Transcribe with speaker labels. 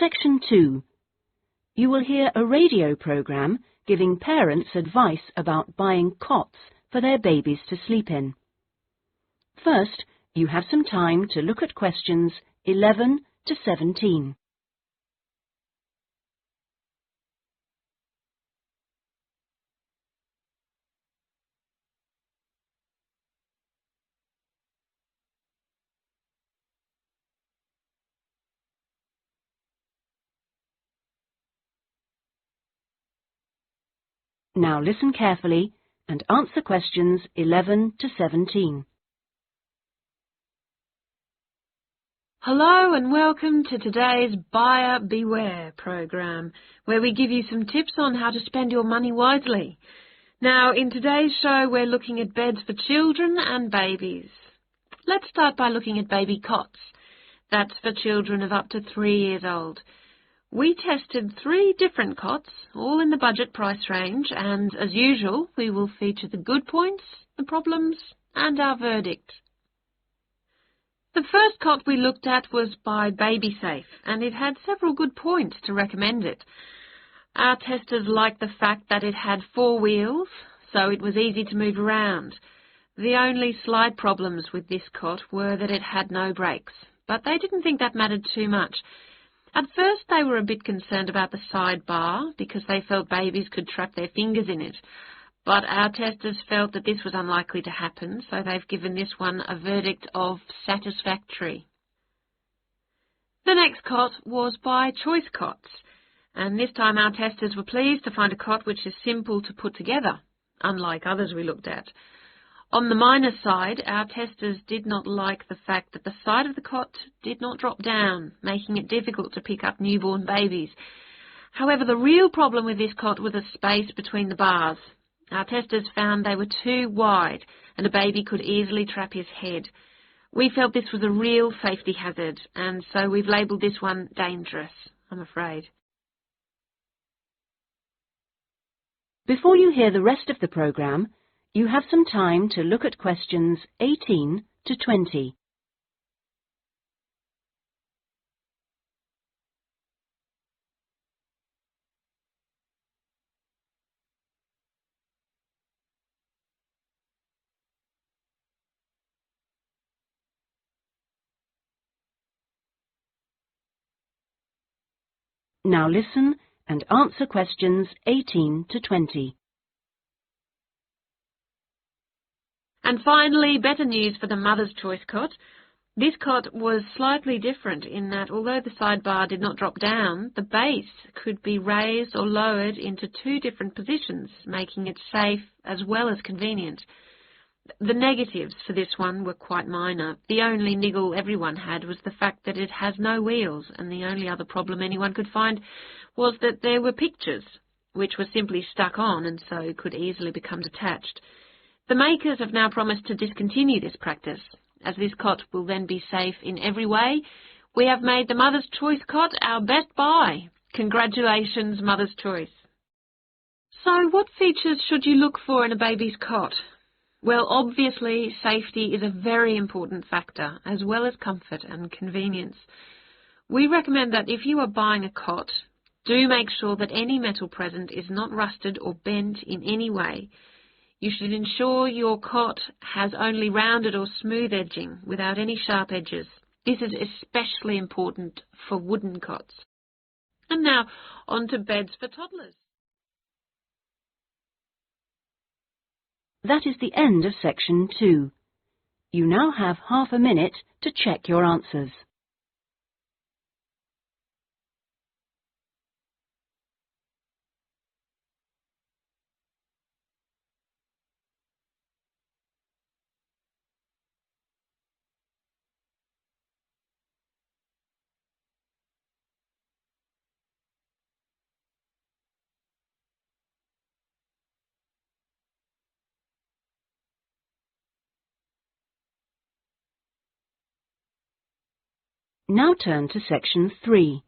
Speaker 1: Section 2. You will hear a radio program giving parents advice about buying cots for their babies to sleep in. First, you have some time to look at questions 11 to 17. Now listen carefully and answer questions 11 to 17.
Speaker 2: Hello and welcome to today's Buyer Beware program, where we give you some tips on how to spend your money wisely. Now, in today's show, we're looking at beds for children and babies. Let's start by looking at baby cots. That's for children of up to 3 years old. We tested 3 different cots, all in the budget price range, and as usual, we will feature the good points, the problems, and our verdict. The first cot we looked at was by BabySafe, and it had several good points to recommend it. Our testers liked the fact that it had 4 wheels, so it was easy to move around. The only slight problems with this cot were that it had no brakes, but they didn't think that mattered too much. At first they were a bit concerned about the side bar because they felt babies could trap their fingers in it. But our testers felt that this was unlikely to happen, so they've given this one a verdict of satisfactory. The next cot was by Choice Cots, and this time our testers were pleased to find a cot which is simple to put together, unlike others we looked at. On the minus side, our testers did not like the fact that the side of the cot did not drop down, making it difficult to pick up newborn babies. However, the real problem with this cot was the space between the bars. Our testers found they were too wide and a baby could easily trap his head. We felt this was a real safety hazard, and so we've labelled this one dangerous, I'm afraid.
Speaker 1: Before you hear the rest of the programme, you have some time to look at questions 18 to 20. Now listen and answer questions 18 to 20.
Speaker 2: And finally, better news for the Mother's Choice cot. This cot was slightly different in that although the sidebar did not drop down, the base could be raised or lowered into 2 different positions, making it safe as well as convenient. The negatives for this one were quite minor. The only niggle everyone had was the fact that it has no wheels, and the only other problem anyone could find was that there were pictures, which were simply stuck on and so could easily become detached. The makers have now promised to discontinue this practice. As this cot will then be safe in every way, we have made the Mother's Choice cot our best buy. Congratulations, Mother's Choice. So what features should you look for in a baby's cot? Well, obviously, safety is a very important factor, as well as comfort and convenience. We recommend that if you are buying a cot, do make sure that any metal present is not rusted or bent in any way. You should ensure your cot has only rounded or smooth edging without any sharp edges. This is especially important for wooden cots. And now, on to beds for toddlers.
Speaker 1: That is the end of section 2. You now have half a minute to check your answers. Now turn to section 3.